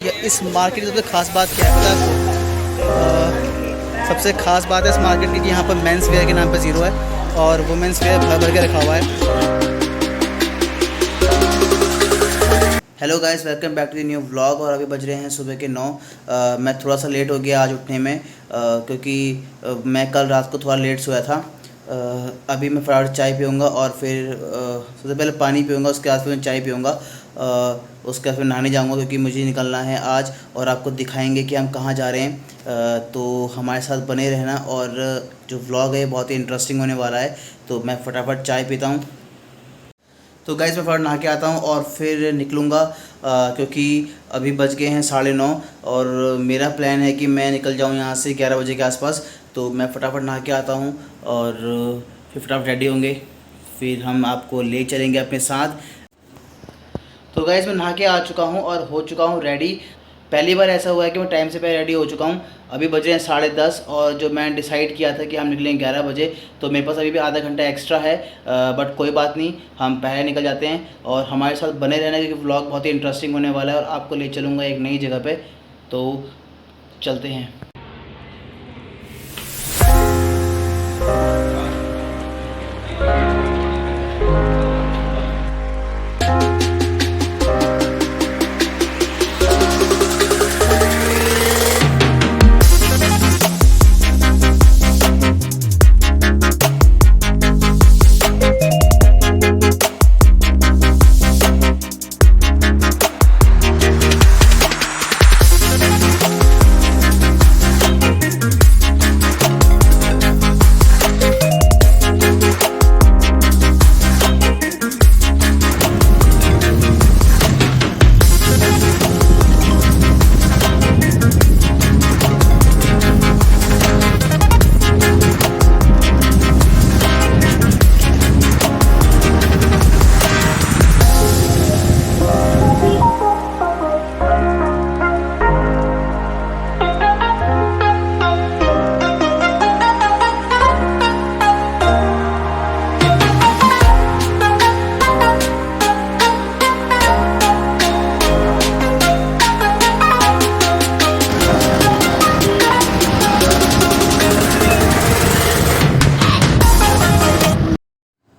इस मार्केट की सबसे ख़ास बात क्या है पता है आपको? सबसे ख़ास बात है इस मार्केट की कि यहाँ पर मेंस वेयर के नाम पर ज़ीरो है और वुमेंस वेयर भर भर के रखा हुआ है। Hello guys, welcome back to the new vlog. और अभी बज रहे हैं सुबह के 9। मैं थोड़ा सा लेट हो गया आज उठने में क्योंकि मैं कल रात को थोड़ा लेट सोया था। अभी मैं फटाफट चाय पीऊँगा और फिर सबसे पहले पानी पीऊँगा, उसके बाद फिर मैं चाय पीऊँगा। उसके बाद फिर नहाने जाऊँगा क्योंकि मुझे निकलना है आज और आपको दिखाएंगे कि हम कहाँ जा रहे हैं। तो हमारे साथ बने रहना और जो व्लॉग है बहुत ही इंटरेस्टिंग होने वाला है। तो मैं फटाफट चाय पीता हूँ। तो गाइस मैं फटाफट नहा के आता हूँ और फिर निकलूँगा क्योंकि अभी बज गए हैं 9:30 और मेरा प्लान है कि मैं निकल जाऊँ यहाँ से 11 बजे के आसपास। तो मैं फटाफट नहा के आता हूँ और फिर फटाफट रेडी होंगे, फिर हम आपको ले चलेंगे अपने साथ। तो गाइस मैं नहा के आ चुका हूँ और हो चुका हूँ रेडी। पहली बार ऐसा हुआ है कि मैं टाइम से पहले रेडी हो चुका हूँ। अभी बजे हैं 10:30 और जो मैं डिसाइड किया था कि हम निकलेंगे 11 बजे, तो मेरे पास अभी भी आधा घंटा एक्स्ट्रा है। बट कोई बात नहीं, हम पहले निकल जाते हैं और हमारे साथ बने रहना क्योंकि व्लॉग बहुत ही इंटरेस्टिंग होने वाला है और आपको ले चलूँगा एक नई जगह पे। तो चलते हैं।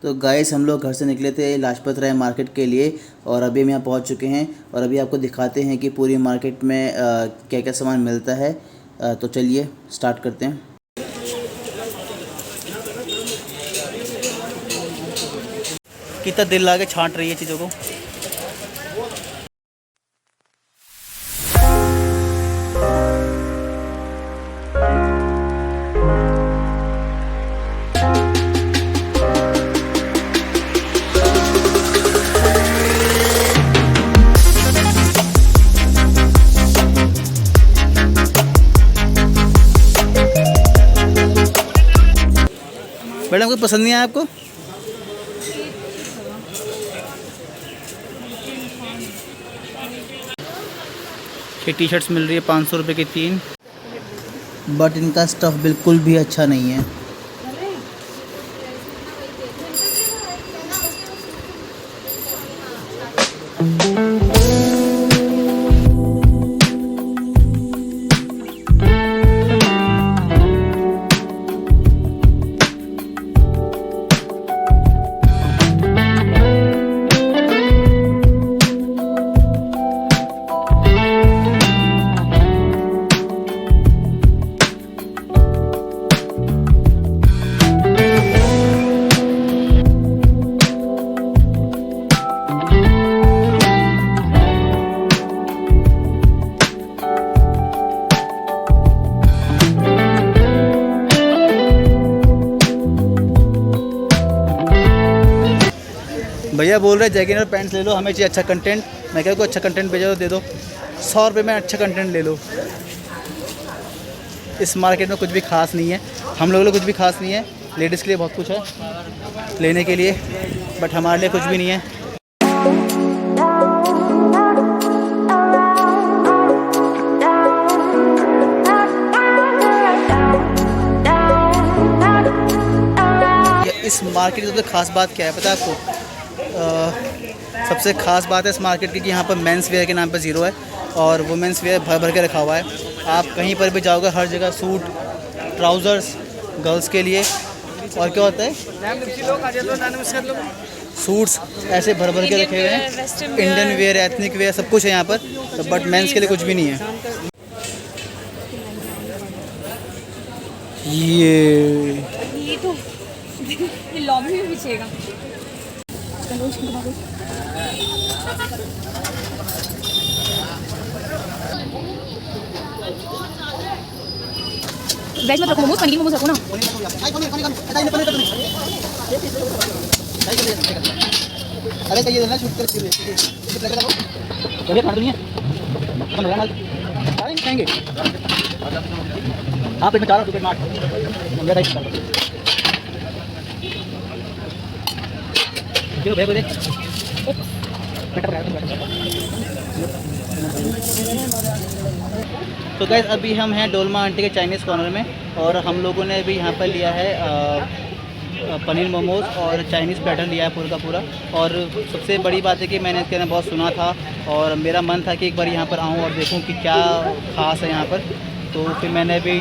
तो गाइस हम लोग घर से निकले थे लाजपत राय मार्केट के लिए और अभी हम यहाँ पहुँच चुके हैं और अभी आपको दिखाते हैं कि पूरी मार्केट में क्या क्या सामान मिलता है। तो चलिए स्टार्ट करते हैं। कितना दिल लगा के छांट रही है चीज़ों को। मैडम कोई पसंद नहीं आया आपको? ये टी शर्ट्स मिल रही है 500 रुपये की 3, बट इनका स्टफ़ बिल्कुल भी अच्छा नहीं है। भैया बोल रहे जैगिन और पैंट्स ले लो, हमें चाहिए अच्छा कंटेंट। मैं कह को अच्छा कंटेंट भेजा तो दे दो, 100 रुपये में अच्छा कंटेंट ले लो। इस मार्केट में कुछ भी खास नहीं है, हम लोगों के लिए कुछ भी खास नहीं है। लेडीज़ के लिए बहुत कुछ है लेने के लिए, बट हमारे लिए कुछ भी नहीं है। इस मार्केट की सबसे ख़ास बात क्या है पता है आपको? सबसे ख़ास बात है इस मार्केट की कि यहाँ पर मेंस वेयर के नाम पर ज़ीरो है और वुमेंस वेयर भर भर के रखा हुआ है। आप कहीं पर भी जाओगे हर जगह सूट, ट्राउज़र्स गर्ल्स के लिए, और क्या होता है सूट्स ऐसे भर भर के रखे हुए हैं। इंडियन वेयर, एथनिक वेयर सब कुछ है यहाँ पर, बट मेंस के लिए कुछ भी नहीं है। ये तो ये लॉबी में बिछेगा। वेज मत रखो, मोमोज पनीर मोमोज रखो ना। अरे सही है ना, शूट करते हुए चलिए खाना नहीं है खाएंगे आप इसमें 4 टिकट 8 जो भैया बोले तो गाइस अभी हम हैं डोलमा आंटी के चाइनीज़ कॉर्नर में और हम लोगों ने अभी यहाँ पर लिया है पनीर मोमोज़ और चाइनीज़ प्लेटर लिया है पूरा का पूरा। और सबसे बड़ी बात है कि मैंने इसके अंदर बहुत सुना था और मेरा मन था कि एक बार यहाँ पर आऊँ और देखूँ कि क्या ख़ास है यहाँ पर। तो फिर मैंने अभी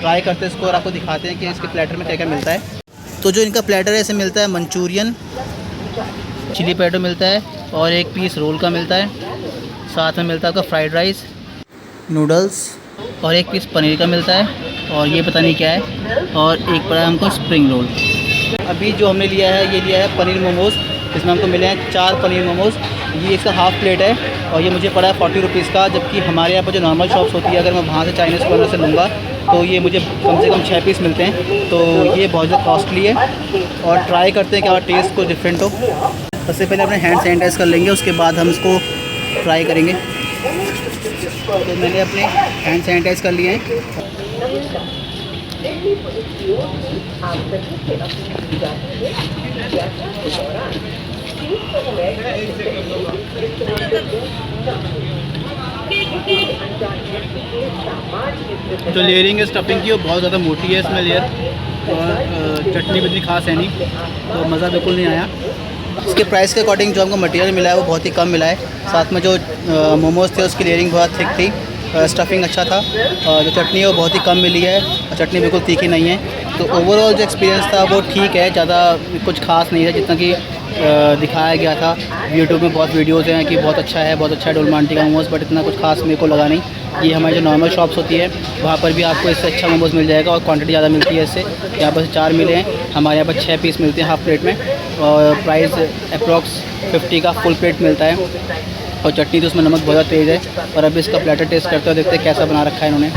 ट्राई करते इसको और आपको दिखाते हैं कि इसके प्लेटर में क्या क्या मिलता है। तो जो इनका प्लेटर है इसे मिलता है मंचूरियन, चिली पोटैटो मिलता है और एक पीस रोल का मिलता है, साथ में मिलता है आपका फ्राइड राइस, नूडल्स और एक पीस पनीर का मिलता है और ये पता नहीं क्या है, और एक पड़ा है हमको स्प्रिंग रोल। अभी जो हमने लिया है ये लिया है पनीर मोमोज़, इसमें हमको मिले हैं 4 पनीर मोमोज़। ये इसका हाफ़ प्लेट है और ये मुझे पड़ा है 40 रुपीज़ का, जबकि हमारे यहाँ पर जो नॉर्मल शॉप्स होती है अगर मैं वहाँ से चाइनीज़ कॉर्नर से लूँगा तो ये मुझे कम से कम 6 पीस मिलते हैं। तो ये बहुत ज़्यादा कॉस्टली है और ट्राई करते हैं कि हमारा टेस्ट कुछ डिफरेंट हो। सबसे पहले अपने हैंड सैनिटाइज़ कर लेंगे, उसके बाद हम इसको ट्राई करेंगे। तो मैंने अपने हैंड सैनिटाइज़ कर लिए हैं। जो लेयरिंग है स्टफिंग की वो बहुत ज़्यादा मोटी है इसमें लेयर, और चटनी भी इतनी खास है नहीं, तो मज़ा बिल्कुल नहीं आया। इसके प्राइस के अकॉर्डिंग जो हमको मटेरियल मिला है वो बहुत ही कम मिला है। साथ में जो मोमोज़ थे उसकी लेयरिंग बहुत थिक थी, स्टफिंग अच्छा था, जो चटनी है वो बहुत ही कम मिली है और चटनी बिल्कुल तीखी नहीं है। तो ओवरऑल जो एक्सपीरियंस था वो ठीक है, ज़्यादा कुछ खास नहीं है जितना कि दिखाया गया था। यूट्यूब में बहुत वीडियोज़ हैं कि बहुत अच्छा है डोलमा आंटी का मोमोज़, बट इतना कुछ खास मेरे को लगा नहीं। ये हमारी जो नॉर्मल शॉप्स होती है वहाँ पर भी आपको इससे अच्छा मोमोज़ मिल जाएगा और क्वांटिटी ज़्यादा मिलती है इससे। यहाँ पर 4 मिले हैं, हमारे यहाँ पर 6 पीस मिलते हैं हाफ़ प्लेट में और प्राइस अप्रॉक्स 50 का फुल प्लेट मिलता है। और चटनी तो उसमें नमक बहुत ज़्यादा तेज़ है। और अभी इसका प्लेटर टेस्ट करते हुए देखते हैं कैसा बना रखा है इन्होंने।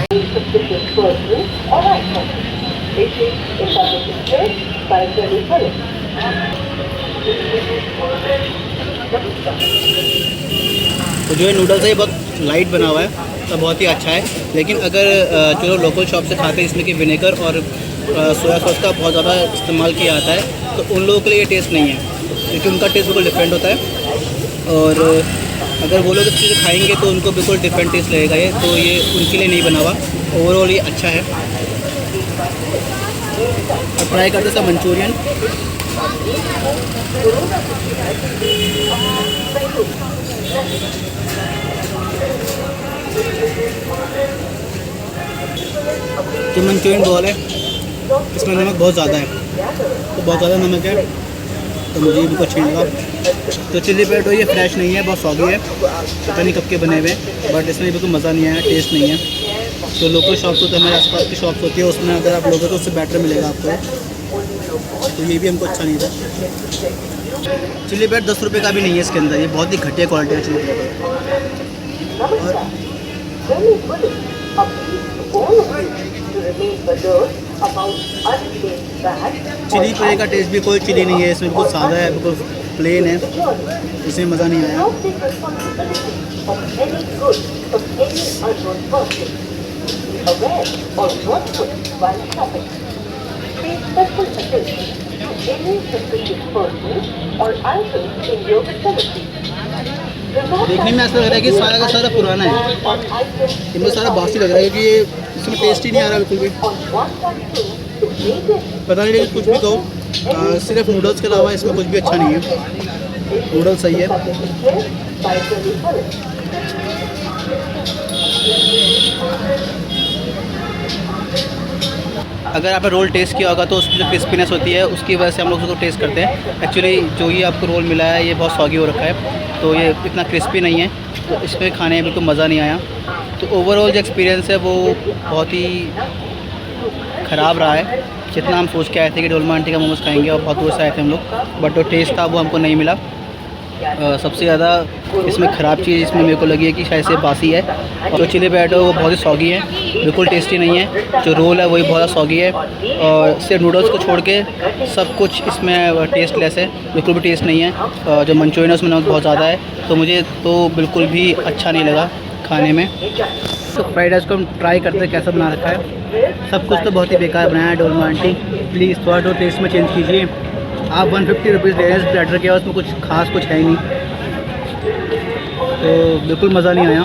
तो जो है नूडल्स है ये बहुत लाइट बना हुआ है तो बहुत ही अच्छा है, लेकिन अगर जो लोकल शॉप से खाते हैं इसमें कि विनेगर और सोया सॉस का बहुत ज़्यादा इस्तेमाल किया जाता है, तो उन लोगों के लिए ये टेस्ट नहीं है, क्योंकि उनका टेस्ट बिल्कुल डिफरेंट होता है। और अगर वो लोग इस चीज़ खाएंगे तो उनको बिल्कुल डिफरेंट टेस्ट लगेगा ये, तो ये उनके लिए नहीं बना हुआ। ओवरऑल ये अच्छा है। और ट्राई करते हैं मंचूरियन। जो मंचूरियन बॉल है इसमें नमक बहुत ज़्यादा है, तो बहुत ज़्यादा नमक है तो मुझे भी कुछ नहीं लगा। तो चिली पोटैटो ये फ्रेश नहीं है, बहुत सॉगी है, पता नहीं कब के बने हुए, बट इसमें बिल्कुल मज़ा नहीं आया, टेस्ट नहीं है। तो लोकल शॉप्स होते हैं, हमारे आसपास की शॉप्स होती है, उसमें अगर आप लोगे तो उससे बेटर मिलेगा आपको। तो ये भी हमको अच्छा नहीं था। चिली पोटैटो 10 रुपये का भी नहीं है इसके अंदर, ये बहुत ही घटिया क्वालिटी है चिली पोटैटो। चिली पनीर का टेस्ट भी कोई चिली नहीं है इसमें, बिल्कुल सादा है, बिल्कुल प्लेन है, इसमें मज़ा नहीं आया। देखने में ऐसा लग रहा है कि सारा का सारा पुराना है, इनमें सारा बासी लग रहा है, क्योंकि ये इसमें टेस्ट ही नहीं आ रहा बिल्कुल भी। पता नहीं, लेकिन कुछ भी कहो, सिर्फ नूडल्स के अलावा इसमें कुछ भी अच्छा नहीं है। नूडल्स सही है। अगर आपने रोल टेस्ट किया होगा तो उसकी जो क्रिस्पीनेस होती है उसकी वजह से हम लोग उसको टेस्ट करते हैं। एक्चुअली जो ये आपको रोल मिला है ये बहुत सॉगी हो रखा है, तो ये इतना क्रिस्पी नहीं है, तो इसमें खाने में बिल्कुल मज़ा नहीं आया। तो ओवरऑल जो एक्सपीरियंस है वो बहुत ही ख़राब रहा है। जितना हम सोच के आए थे कि डोलमा आंटी का मोमोज़ खाएंगे और बहुत दूर से आए थे हम लोग, बट जो टेस्ट था वो हमको नहीं मिला। सबसे ज़्यादा इसमें ख़राब चीज़ इसमें मेरे को लगी है कि शायद से बासी है, और जो चिली पोटैटो वो बहुत ही सॉगी है, बिल्कुल टेस्टी नहीं है। जो रोल है वही बहुत ज़्यादा सॉगी है, और सिर्फ नूडल्स को छोड़ के सब कुछ इसमें टेस्टलेस है, बिल्कुल भी टेस्ट नहीं है। जो मंचूरियन है उसमें नमक बहुत ज़्यादा है, तो मुझे तो बिल्कुल भी अच्छा नहीं लगा खाने में। तो फ्राइड राइस को हम ट्राई करते हैं कैसा बना रखा है। सब कुछ तो बहुत ही बेकार बनाया है डोलमा आंटी, प्लीज़ थोड़ा तो टेस्ट में चेंज कीजिए। आप 150 रुपीज़ ले रहे हैं इस प्लेटर के, उसमें कुछ खास कुछ है ही नहीं, तो बिल्कुल मज़ा नहीं आया।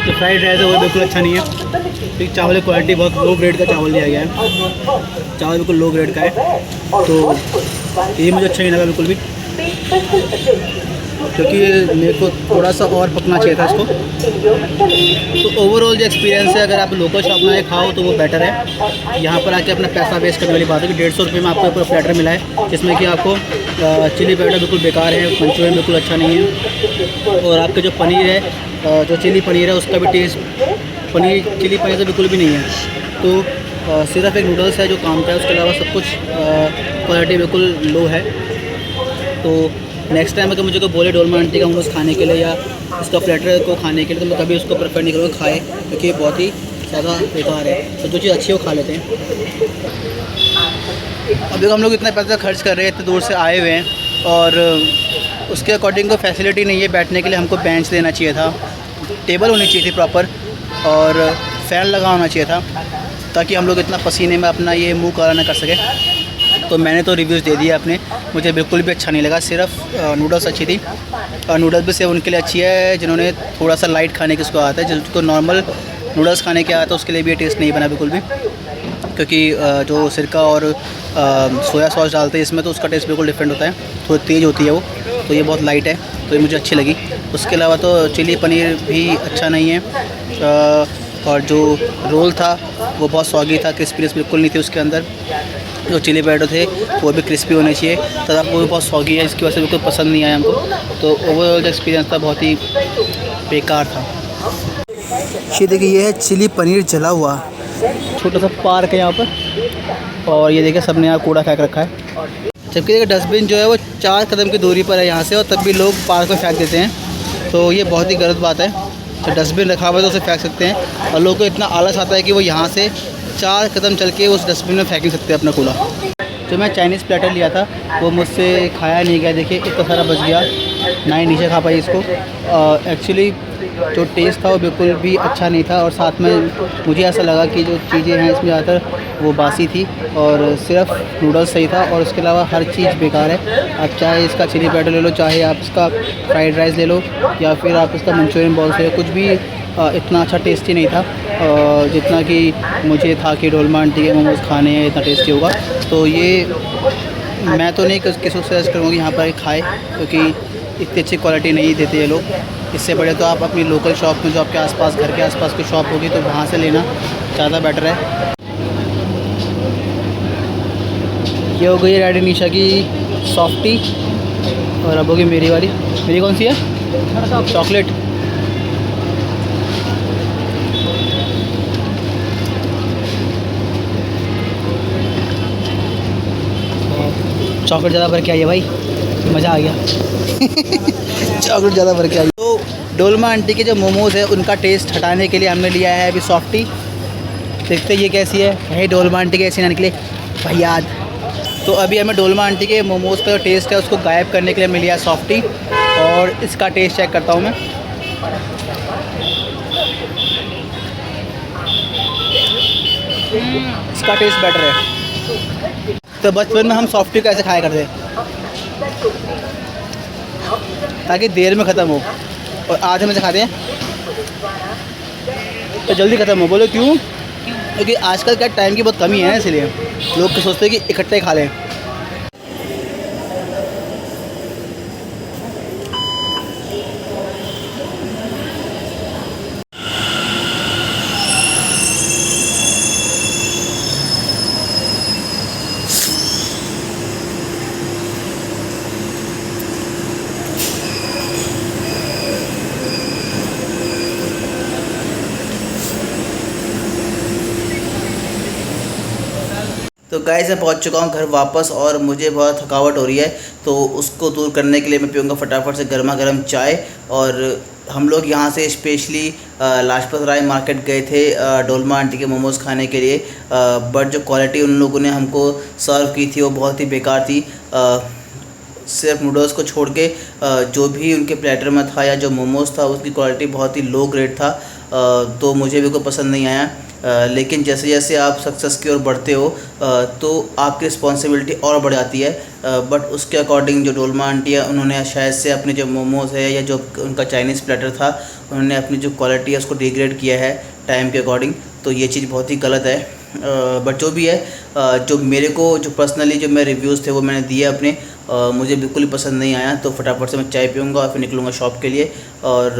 तो फ्राइड राइस है वो बिल्कुल अच्छा नहीं है, क्योंकि चावल की क्वालिटी बहुत लो ग्रेड का चावल लिया गया है, चावल बिल्कुल लो ग्रेड का है, तो ये मुझे अच्छा नहीं लगा बिल्कुल भी, क्योंकि मेरे को थोड़ा सा और पकना चाहिए था इसको। तो ओवरऑल जो एक्सपीरियंस है, अगर आप लोकल शॉप में खाओ तो वो बेटर है। यहाँ पर आके अपना पैसा वेस्ट करने वाली बात है कि 150 रुपये में आपको पूरा प्लेटर मिला है, जिसमें कि आपको चिली पोटैटो बिल्कुल बेकार है, मंचूरियन बिल्कुल अच्छा नहीं है, और आपके जो पनीर है, जो चिली पनीर है उसका भी टेस्ट पनीर चिली पनीर से बिल्कुल भी नहीं है। तो सिर्फ एक नूडल्स है जो काम का है, उसके अलावा सब कुछ क्वालिटी बिल्कुल लो है। तो नेक्स्ट टाइम अगर मुझे कोई बोले डोलमा आंटी का मोमोज़ खाने के लिए या इसका प्लेटर को खाने के लिए, तो मैं कभी उसको प्रेफर नहीं करूँगा खाए, क्योंकि ये बहुत ही ज़्यादा बेकार है। तो जो चीज़ अच्छी है वो खा लेते हैं। अभी हम लोग इतना पैसा खर्च कर रहे हैं, इतने दूर से आए हुए हैं, और उसके अकॉर्डिंग कोई फैसिलिटी नहीं है बैठने के लिए। हमको बेंच देना चाहिए था, टेबल होनी चाहिए थी प्रॉपर, और फ़ैन लगा होना चाहिए था, ताकि हम लोग इतना पसीने में अपना ये मुँह काला ना कर सके। तो मैंने तो रिव्यूज़ दे दिए अपने, मुझे बिल्कुल भी अच्छा नहीं लगा। सिर्फ नूडल्स अच्छी थी, और नूडल्स भी सिर्फ उनके लिए अच्छी है जिन्होंने थोड़ा सा लाइट खाने किसको आता है। जिसको नॉर्मल नूडल्स खाने के आता है उसके लिए भी ये टेस्ट नहीं बना बिल्कुल भी, क्योंकि जो सिरका और सोया सॉस डालते हैं इसमें, तो उसका टेस्ट बिल्कुल डिफरेंट होता है, थोड़ी तेज़ होती है वो, तो ये बहुत लाइट है, तो ये मुझे अच्छी लगी। उसके अलावा तो चिली पनीर भी अच्छा नहीं है, और जो रोल था वो बहुत सॉगी था, क्रिस्पीनेस बिल्कुल नहीं थी उसके अंदर। जो चिली पोटैटो थे वो भी क्रिस्पी होने चाहिए, तथा वो भी बहुत सॉगी है, इसकी वजह से बिल्कुल पसंद नहीं आया हमको। तो ओवरऑल जो एक्सपीरियंस था बहुत ही बेकार था। ये देखिए, ये है चिली पनीर जला हुआ, छोटा सा पार्क है यहाँ पर, और ये देखिए सबने यहाँ कूड़ा फेंक रखा है, जबकि देखिए डस्टबिन जो है वो 4 कदम की दूरी पर है यहाँ से, और तब भी लोग पार्क में फेंक देते हैं। तो ये बहुत ही गलत बात है। तो डस्टबिन रखा हुआ है तो उसे फेंक सकते हैं, और लोगों को इतना आलस आता है कि वो यहाँ से 4 कदम चल के उस डस्टबिन में फेंक नहीं सकते अपना कूड़ा। जो मैं चाइनीज़ प्लेटर लिया था वो मुझसे खाया नहीं गया, देखिए इतना सारा बच गया, ना ही नीचे खा पाई इसको। एक्चुअली जो टेस्ट था वो बिल्कुल भी अच्छा नहीं था, और साथ में मुझे ऐसा लगा कि जो चीज़ें हैं इसमें ज़्यादातर वो बासी थी, और सिर्फ नूडल्स सही था, और उसके अलावा हर चीज़ बेकार है। आप चाहे इसका चिली पोटैटो ले लो, चाहे आप इसका फ्राइड राइस ले लो, या फिर आप इसका मंचूरियन बॉल्स ले लो, कुछ भी इतना अच्छा टेस्टी नहीं था जितना कि मुझे था कि डोलमा आंटी के मोमोज़ खाने हैं इतना टेस्टी होगा। तो ये मैं तो नहीं किसी को सजेस्ट करूँगा यहाँ पर खाए, क्योंकि इतनी अच्छी क्वालिटी नहीं देते ये लोग। इससे बड़े तो आप अपनी लोकल शॉप में, जो आपके आसपास घर के आसपास कोई शॉप होगी, तो वहाँ से लेना ज़्यादा बेटर है। ये हो गई रेडी निशा की सॉफ्टी, और अब होगी मेरी वाली। मेरी कौन सी है? चॉकलेट। चॉकलेट ज़्यादा भर के आई है भाई, मज़ा आ गया। चॉकलेट ज़्यादा भर के आई। तो डोलमा आंटी के जो मोमोज़ है उनका टेस्ट हटाने के लिए हमने लिया है अभी सॉफ्टी। देखते ये कैसी है, कहीं डोलमा आंटी के ऐसे ना निकले भाई याद। तो अभी हमें डोलमा आंटी के मोमोज़ का जो टेस्ट है उसको गायब करने के लिए हमने लिया सॉफ्टी, और इसका टेस्ट चेक करता हूँ मैं। इसका टेस्ट बेटर है। तो बचपन में हम सॉफ्टी कैसे खाया करते ताकि देर में ख़त्म हो, और आज हम इसे खाते हैं तो जल्दी ख़त्म हो। बोलो क्यों? क्योंकि आजकल क्या टाइम की बहुत कमी है, इसलिए लोग तो सोचते हैं कि इकट्ठे खा लें। तो गाइस मैं पहुंच चुका हूं घर वापस और मुझे बहुत थकावट हो रही है, तो उसको दूर करने के लिए मैं पीऊँगा फटाफट से गर्मा गर्म चाय। और हम लोग यहां से स्पेशली लाजपत राय मार्केट गए थे डोलमा आंटी के मोमोज़ खाने के लिए, बट जो क्वालिटी उन लोगों ने हमको सर्व की थी वो बहुत ही बेकार थी। सिर्फ नूडल्स को छोड़ के जो भी उनके प्लेटर में था या जो मोमोज़ था उसकी क्वालिटी बहुत ही लो ग्रेड था, तो मुझे भी कोई पसंद नहीं आया। लेकिन जैसे जैसे आप सक्सेस की ओर बढ़ते हो तो आपकी रिस्पॉन्सिबिलिटी और बढ़ जाती है, बट उसके अकॉर्डिंग जो डोलमा आंटी है उन्होंने शायद से अपने जो मोमोज़ है या जो उनका चाइनीज़ प्लेटर था उन्होंने अपनी जो क्वालिटी है उसको डिग्रेड किया है टाइम के अकॉर्डिंग, तो ये चीज़ बहुत ही गलत है। बट जो भी है, जो मेरे को जो पर्सनली जो मेरे रिव्यूज़ थे वो मैंने दिए अपने, मुझे बिल्कुल ही पसंद नहीं आया। तो फटाफट से मैं चाय पीऊँगा और फिर निकलूँगा शॉप के लिए। और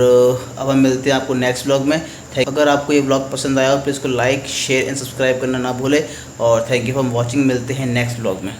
अब हम मिलते हैं आपको नेक्स्ट व्लॉग में। अगर आपको ये व्लॉग पसंद आया हो तो इसको लाइक शेयर एंड सब्सक्राइब करना ना भूलें। और थैंक यू फॉर वॉचिंग। मिलते हैं नेक्स्ट व्लॉग में।